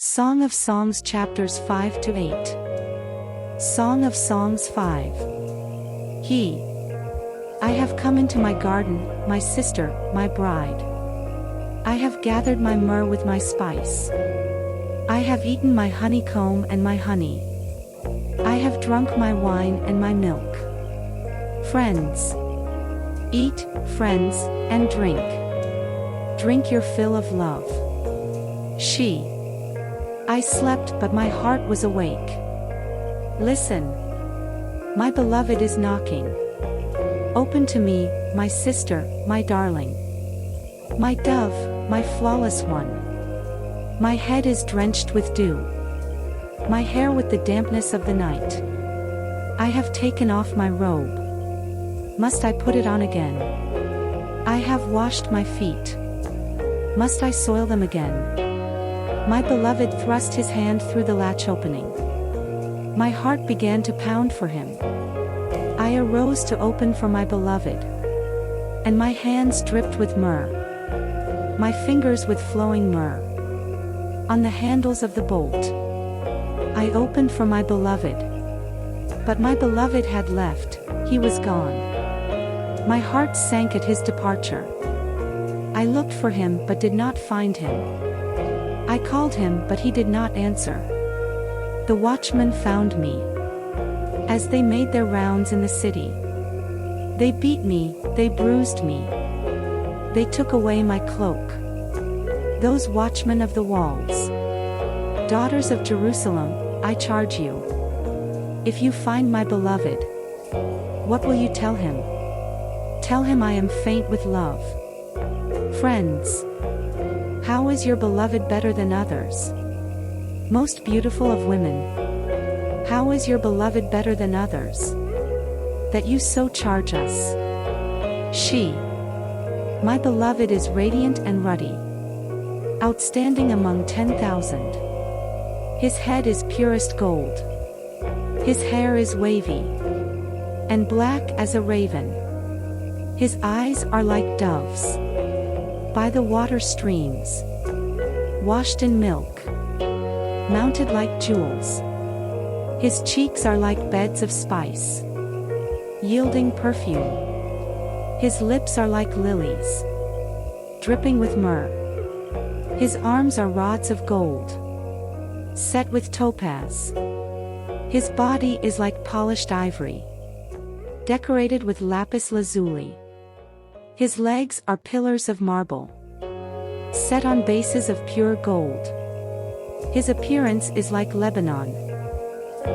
Song of Songs chapters 5 to 8. Song of Songs 5. I have come into my garden, my sister, my bride. I have gathered my myrrh with my spice. I have eaten my honeycomb and my honey. I have drunk my wine and my milk. Friends, eat, friends, and drink. Drink your fill of love. I slept but my heart was awake. Listen. My beloved is knocking. Open to me, my sister, my darling. My dove, my flawless one. My head is drenched with dew. My hair with the dampness of the night. I have taken off my robe. Must I put it on again? I have washed my feet. Must I soil them again? My beloved thrust his hand through the latch opening. My heart began to pound for him. I arose to open for my beloved. And my hands dripped with myrrh. My fingers with flowing myrrh. On the handles of the bolt. I opened for my beloved. But my beloved had left, he was gone. My heart sank at his departure. I looked for him but did not find him. I called him but he did not answer. The watchmen found me. As they made their rounds in the city. They beat me, they bruised me. They took away my cloak. Those watchmen of the walls. Daughters of Jerusalem, I charge you. If you find my beloved, what will you tell him? Tell him I am faint with love. Friends, how is your beloved better than others? Most beautiful of women. How is your beloved better than others? That you so charge us. My beloved is radiant and ruddy. Outstanding among 10,000. His head is purest gold. His hair is wavy. And black as a raven. His eyes are like doves. By the water streams. Washed in milk. Mounted like jewels. His cheeks are like beds of spice. Yielding perfume. His lips are like lilies. Dripping with myrrh. His arms are rods of gold. Set with topaz. His body is like polished ivory. Decorated with lapis lazuli. His legs are pillars of marble. Set on bases of pure gold. His appearance is like Lebanon.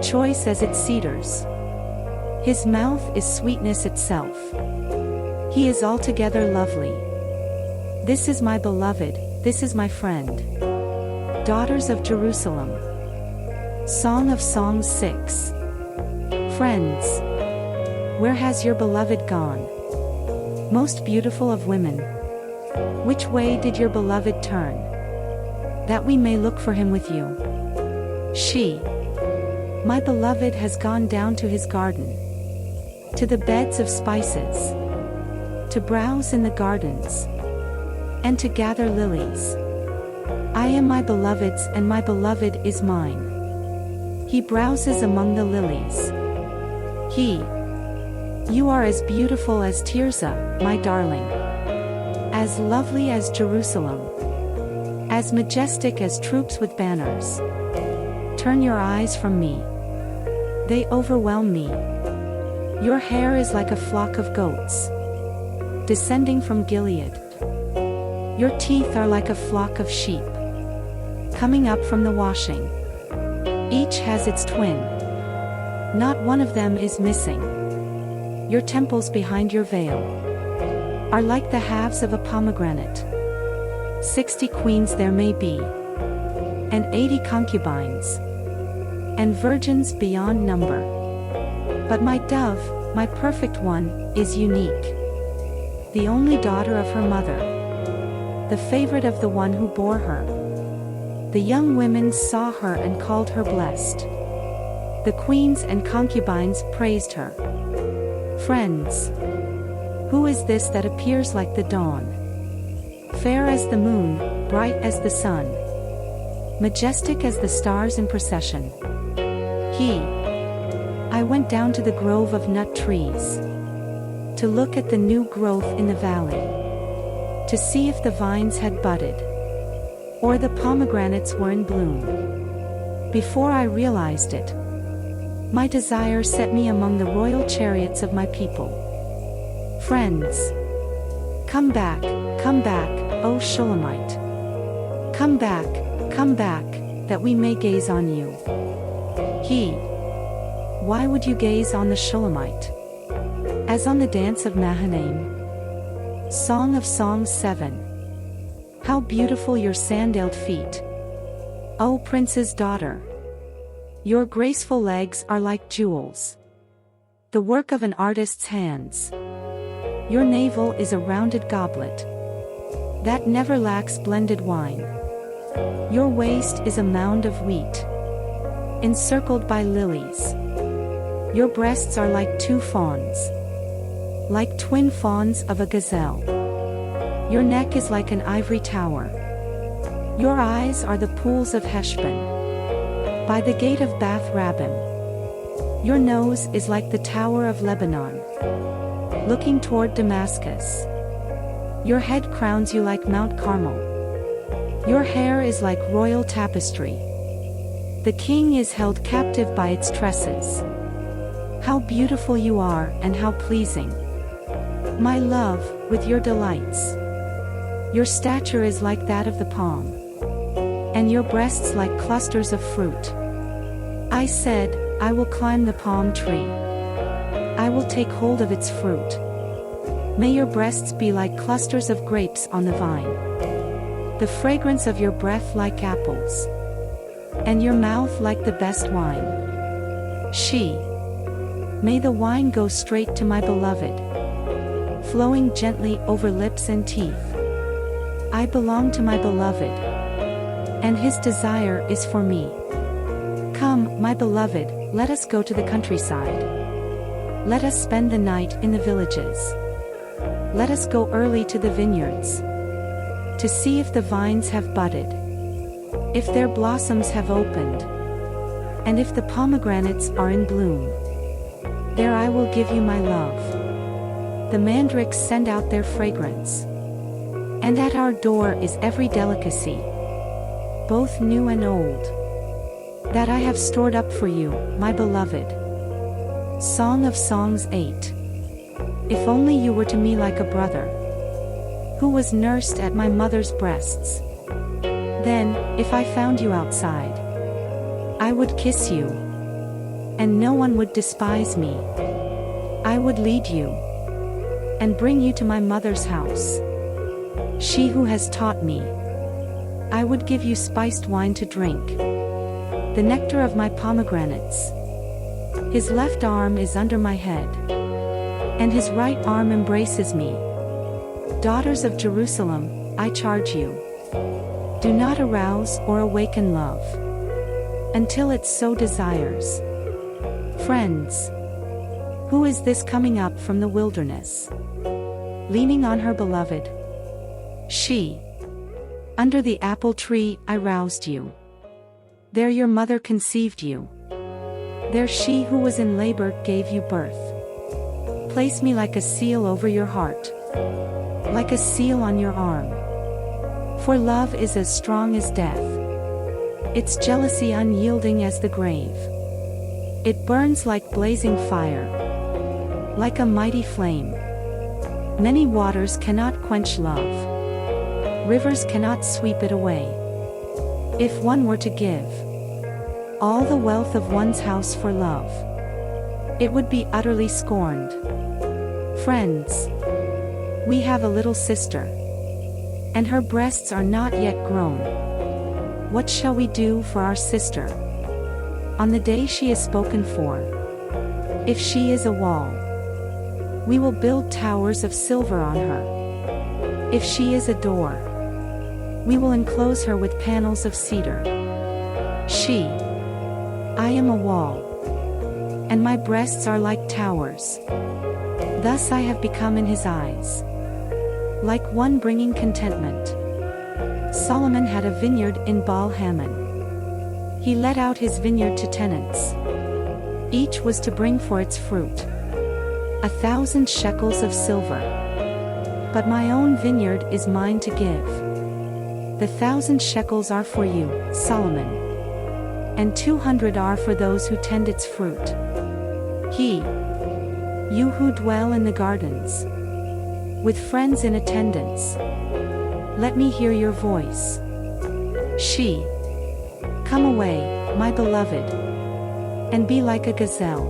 Choice as its cedars. His mouth is sweetness itself. He is altogether lovely. This is my beloved, this is my friend. Daughters of Jerusalem. Song of Songs 6. Friends, where has your beloved gone? Most beautiful of women. Which way did your beloved turn? That we may look for him with you. My beloved has gone down to his garden. To the beds of spices. To browse in the gardens. And to gather lilies. I am my beloved's and my beloved is mine. He browses among the lilies. You are as beautiful as Tirzah, my darling. As lovely as Jerusalem. As majestic as troops with banners. Turn your eyes from me. They overwhelm me. Your hair is like a flock of goats. Descending from Gilead. Your teeth are like a flock of sheep. Coming up from the washing. Each has its twin. Not one of them is missing. Your temples behind your veil are like the halves of a pomegranate. 60 queens there may be, and 80 concubines, and virgins beyond number. But my dove, my perfect one, is unique. The only daughter of her mother. The favorite of the one who bore her. The young women saw her and called her blessed. The queens and concubines praised her. Friends, who is this that appears like the dawn? Fair as the moon, bright as the sun. majestic as the stars in procession. I went down to the grove of nut trees, to look at the new growth in the valley, to see if the vines had budded, or the pomegranates were in bloom. Before I realized it, my desire set me among the royal chariots of my people. Friends, come back, O Shulamite. Come back, that we may gaze on you. Why would you gaze on the Shulamite? As on the dance of Mahanaim. Song of Songs 7. How beautiful your sandaled feet, O prince's daughter! Your graceful legs are like jewels, the work of an artist's hands. Your navel is a rounded goblet that never lacks blended wine. Your waist is a mound of wheat, encircled by lilies. Your breasts are like two fawns, like twin fawns of a gazelle. Your neck is like an ivory tower. Your eyes are the pools of Heshbon, by the gate of Bath Rabbim. Your nose is like the tower of Lebanon, looking toward Damascus. Your head crowns you like Mount Carmel. Your hair is like royal tapestry. The king is held captive by its tresses. How beautiful you are and how pleasing, my love, with your delights. Your stature is like that of the palm, and your breasts like clusters of fruit. I said, I will climb the palm tree. I will take hold of its fruit. May your breasts be like clusters of grapes on the vine, the fragrance of your breath like apples, and your mouth like the best wine. May the wine go straight to my beloved, flowing gently over lips and teeth. I belong to my beloved, and his desire is for me. Come, my beloved, let us go to the countryside. Let us spend the night in the villages. Let us go early to the vineyards, to see if the vines have budded, if their blossoms have opened, and if the pomegranates are in bloom. There I will give you my love. The mandrakes send out their fragrance, and at our door is every delicacy, both new and old, that I have stored up for you, my beloved. Song of Songs 8. If only you were to me like a brother, who was nursed at my mother's breasts. Then, if I found you outside, I would kiss you, and no one would despise me. I would lead you, and bring you to my mother's house. She who has taught me. I would give you spiced wine to drink, the nectar of my pomegranates. His left arm is under my head, and his right arm embraces me. Daughters of Jerusalem, I charge you, do not arouse or awaken love, until it so desires. Friends, who is this coming up from the wilderness, leaning on her beloved? Under the apple tree I roused you. There your mother conceived you. There she who was in labor gave you birth. Place me like a seal over your heart, like a seal on your arm. For love is as strong as death, its jealousy unyielding as the grave. It burns like blazing fire, like a mighty flame. Many waters cannot quench love, rivers cannot sweep it away. If one were to give all the wealth of one's house for love, it would be utterly scorned. Friends, we have a little sister, and her breasts are not yet grown. What shall we do for our sister on the day she is spoken for? If she is a wall, we will build towers of silver on her. If she is a door, we will enclose her with panels of cedar. I am a wall, and my breasts are like towers. Thus I have become in his eyes, like one bringing contentment. Solomon had a vineyard in Baal Hamon. He let out his vineyard to tenants. Each was to bring for its fruit 1,000 shekels of silver. But my own vineyard is mine to give. The 1,000 shekels are for you, Solomon, and 200 are for those who tend its fruit. You who dwell in the gardens, with friends in attendance, let me hear your voice. Come away, my beloved, and be like a gazelle,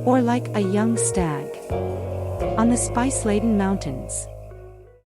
or like a young stag, on the spice-laden mountains.